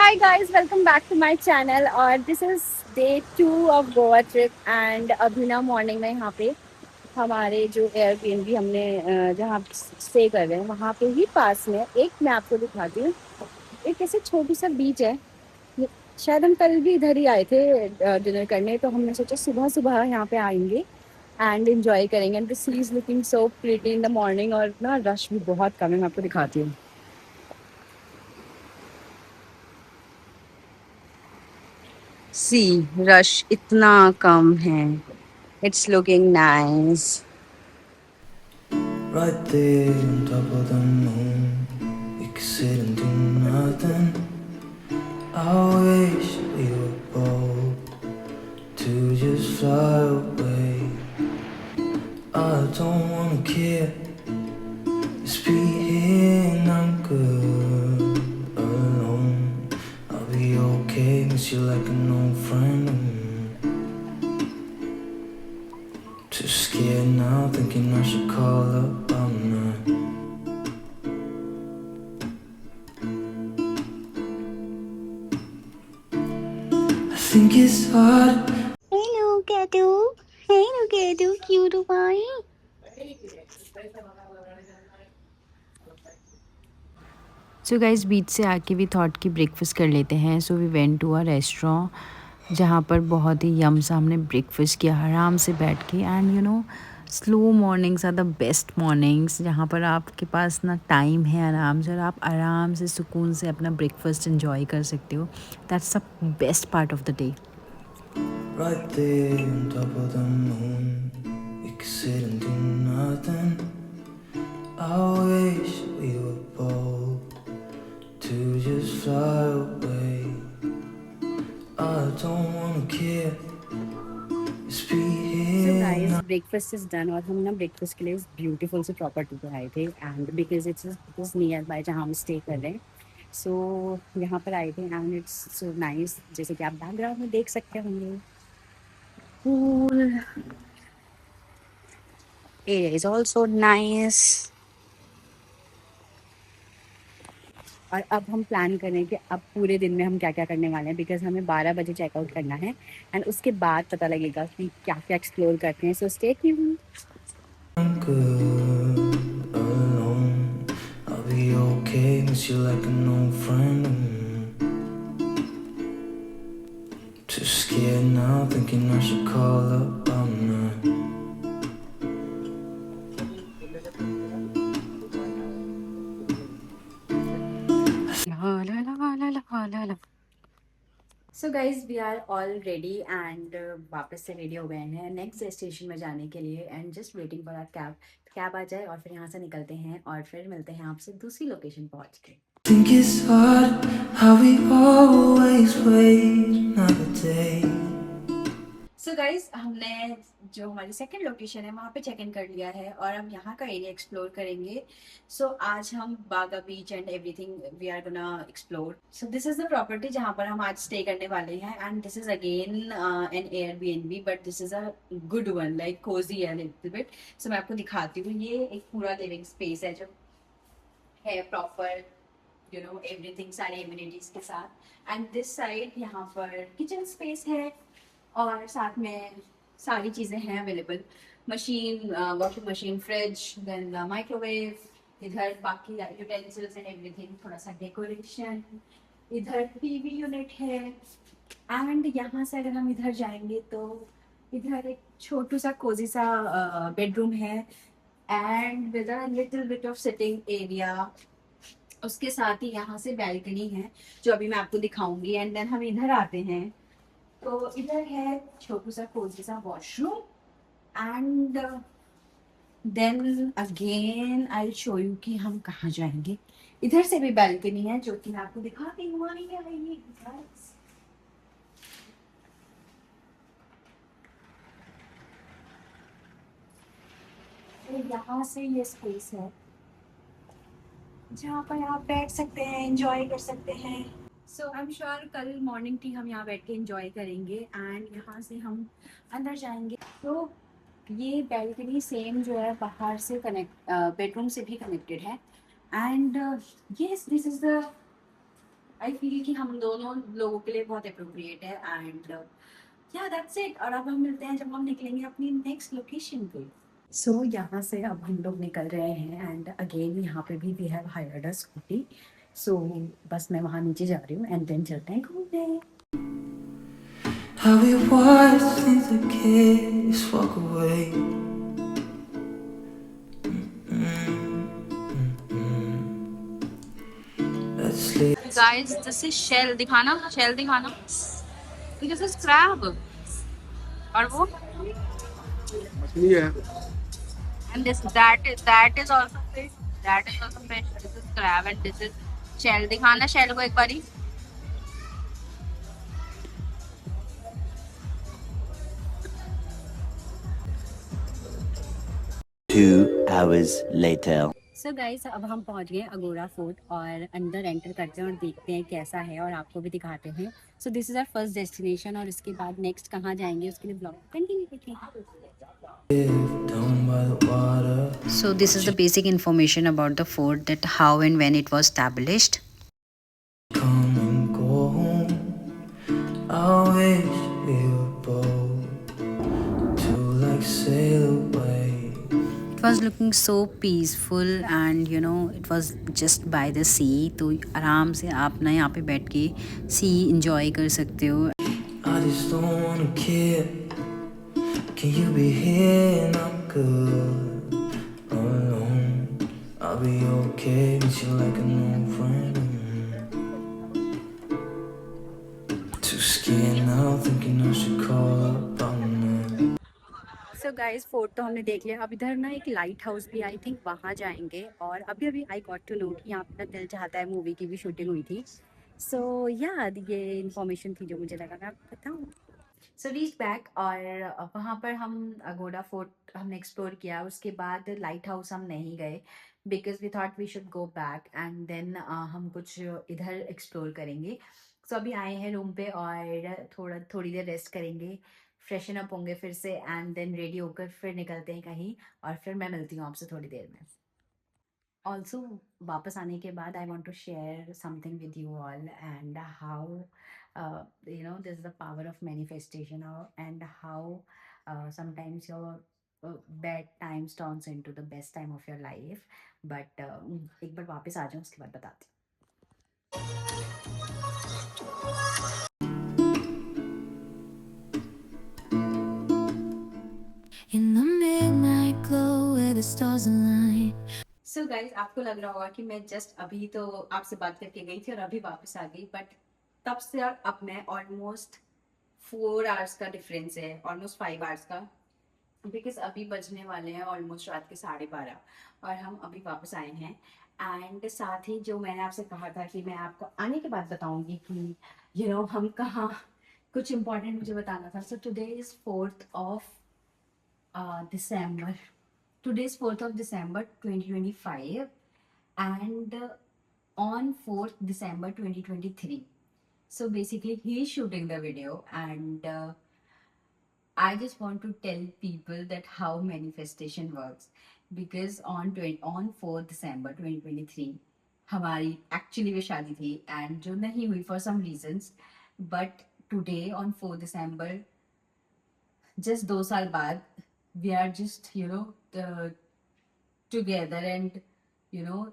Hi guys, welcome back to my channel और this is day 2 of Goa trip and अभी ना morning में यहाँ पे हमारे जो एयरबीएनबी हमने जहाँ स्टे कर रहे हैं वहाँ पे ही पास में एक मैं आपको दिखाती हूँ। एक ऐसे छोटी सा बीच है। शायद हम कल भी इधर ही आए थे डिनर करने, तो हमने सोचा सुबह सुबह यहाँ पे आएंगे एंड एंजॉय करेंगे। And the sea is looking so pretty in the morning और ना रश भी बहुत कम है। मैं आपको दिखाती हूँ। सी रश इतना कम है। It's looking nice. Right there on top of the moon, we could sit and do nothing. I wish we were bold to just fly away. I don't wanna care, just be here and I'm good alone. I'll be okay, miss you like an old friend. Too scared now, thinking I should call up. I'm not. I think it's hard. Hello, Kadu. Hello, Kadu. Cute boy. So guys बीच से आके भी thought कि breakfast कर लेते हैं। So we went to a restaurant जहाँ पर बहुत ही यम सा हमने ब्रेकफास्ट किया आराम से बैठ के। And slow mornings are the best mornings, जहाँ पर आपके पास ना टाइम है आराम से और आप आराम से सुकून से अपना ब्रेकफास्ट एंजॉय कर सकते हो। That's the best part of the day. Right there on top of the moon, we could sit and do nothing. I wish we were bold to just fly away. I don't wanna care, just be So here guys, now. breakfast is done और हम ना breakfast के लिए इस beautiful से property पर आए थे and because it's near by जहाँ हम स्टे कर रहे हैं। सो यहाँ पर आए थे एंड इट्स सो नाइस। जैसे कि आप बैकग्राउंड में देख सकते होंगे, pool area is also nice. और अब हम प्लान करें कि अब पूरे दिन में हम क्या क्या करने वाले हैं, बिकॉज हमें 12 बजे चेकआउट करना है एंड उसके बाद पता लगेगा कि क्या क्या एक्सप्लोर करते हैं। So stay tuned. I'm good alone. I'll be okay, miss you like an old friend. Too scared now, thinking I should call up. I'm not. So guys we are all ready and वापस से ready हो गए हैं next destination में जाने के लिए and just waiting for our cab. Cab आ जाए और फिर यहाँ से निकलते हैं और फिर मिलते हैं आपसे दूसरी लोकेशन पहुँच के। Think it's hard how we always wait another day. So guys हमने जो हमारी सेकंड लोकेशन है वहाँ पे चेक इन कर लिया है और हम यहाँ का एरिया एक्सप्लोर करेंगे। सो आज हम Baga beach and everything we are gonna explore. So this is the property जहाँ पर हम आज स्टे करने वाले हैं and this is again an Airbnb but this is a good one, like cozy है लिटिल बिट। सो मैं आपको दिखाती हूँ। ये एक पूरा लिविंग स्पेस है जो है प्रॉपर एवरीथिंग सारे इम्यूनिटीज के साथ। एंड दिस साइड यहाँ पर किचन स्पेस है और साथ में सारी चीज़ें हैं available. Machine, washing machine, fridge, then microwave. इधर बाकी यूटेंसिल्स एंड एवरीथिंग, थोड़ा सा डेकोरेशन। इधर टीवी यूनिट है एंड यहाँ से अगर हम इधर जाएंगे तो इधर एक छोटू सा कोजी सा बेडरूम है and with a little bit of sitting area. उसके साथ ही यहाँ से बैल्कनी है जो अभी मैं आपको दिखाऊंगी। एंड देन हम इधर आते हैं तो इधर है छोटू सा कोजी सा washroom and then again I show you कि हम कहाँ जाएंगे। इधर से भी बैल्कनी है जो कि मैं आपको दिखाती हूँ। आइए guys। तो यहाँ से ये स्पेस है जहाँ पर आप बैठ सकते हैं, एंजॉय कर सकते हैं। सो आई एम श्योर कल मॉर्निंग टी हम यहाँ बैठ के एंजॉय करेंगे एंड यहाँ से हम अंदर जाएंगे। तो ये बैल्कनी सेम जो है बाहर से कनेक्ट बेडरूम से भी कनेक्टेड है and yes this is the I feel कि हम दोनों लोगों के लिए बहुत अप्रोप्रिएट है एंड या दैट्स इट। और अब हम मिलते हैं जब हम निकलेंगे अपनी नेक्स्ट लोकेशन पे। सो यहाँ से अब हम लोग निकल रहे हैं एंड अगेन यहाँ पे भी we have hired a scooty. So बस मैं वहाँ नीचे जा रही हूँ एंड देन चलते हैं घूमने। How we watched the kids walk away. Let's leave. Guys, this is shell दिखाना, shell दिखाना। This is crab और वो मछली है। and that is also fish, that is also fish, this is crab and this is shell। दिखाना shell को एक बारी। Two hours later. So guys अब हम पहुंच गए अगोड़ा फोर्ट और अंदर एंटर करते हैं और देखते हैं कैसा है और आपको भी दिखाते हैं। So this is our first destination और इसके बाद नेक्स्ट कहाँ जाएंगे उसके लिए ब्लॉग कंटिन्यू कीजिए। Down by the water. So this is the basic information about the fort, that how and when it was established. Come and go home. I wish we were both to like sail away. It was looking so peaceful and you know it was just by the sea, तो आराम से आप ना यहाँ पे बैठ के सी enjoy कर सकते हो। I just don't wanna care. Can you be here and I'm good alone? I'll be okay. Miss you like an old friend. Too scared now, thinking I should call up on her. So guys fort तो हमने देख लिया। अब इधर ना एक light house भी, I think वहाँ जाएंगे। और अभी अभी आई गॉट टू नो कि यहाँ पे ना दिल चाहता है मूवी की भी शूटिंग हुई थी। सो या ये इन्फॉर्मेशन थी जो मुझे लगा मैं आपको बताऊँ। सो रीच बैक और वहाँ पर हम अगोड़ा फोर्ट हमने एक्सप्लोर किया। उसके बाद लाइट हाउस हम नहीं गए because we thought we should go back and then हम कुछ इधर एक्सप्लोर करेंगे। सो अभी आए हैं रूम पे और थोड़ी देर रेस्ट करेंगे, फ्रेशन अप होंगे फिर से एंड देन रेडी होकर फिर निकलते हैं कहीं। और फिर मैं मिलती हूँ आपसे थोड़ी देर में। ऑल्सो वापस आने के बाद I want to share something with you all and how you know this is the power of manifestation and how sometimes your bad times turns into the best time of your life but एक बार वापस आ जाऊँ उसके बाद बताती हूँ। In the midnight glow where the stars align. So guys आपको लग रहा होगा कि मैं जस्ट अभी तो आपसे बात करके गई थी और अभी वापस आ गई, बट तब से और अब में ऑलमोस्ट 4 आवर्स का डिफरेंस है, ऑलमोस्ट 5 आवर्स का। बिकॉज अभी बजने वाले हैं ऑलमोस्ट रात के 12:30 और हम अभी वापस आए हैं। एंड साथ ही जो मैंने आपसे कहा था कि मैं आपको आने के बाद बताऊंगी कि हम कहाँ, कुछ इम्पोर्टेंट मुझे बताना था। So today is 4th of December. Today is 4th of December 2025 and on 4th December 2023. So basically he is shooting the video and I just want to tell people that how manifestation works because on 4th December 2023 हमारी actually वो शादी थी and जो नहीं हुई for some reasons, but today on 4th December just 2 साल बाद we are just together and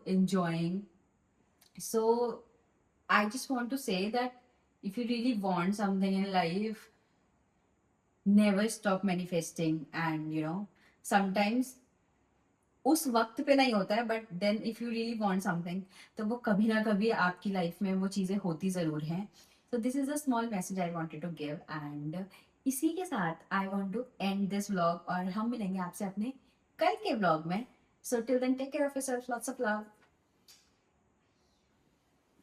enjoying. So I just want to say that if you really want something in life, never stop manifesting and sometimes उस वक्त पे नहीं होता है but then if you really want something तो वो कभी ना कभी आपकी लाइफ में वो चीज़ें होती ज़रूर हैं। So this is a small message I wanted to give and इसी के साथ I want to end this vlog और हम मिलेंगे आपसे अपने कल के व्लॉग में। So till then take care of yourself, lots of love.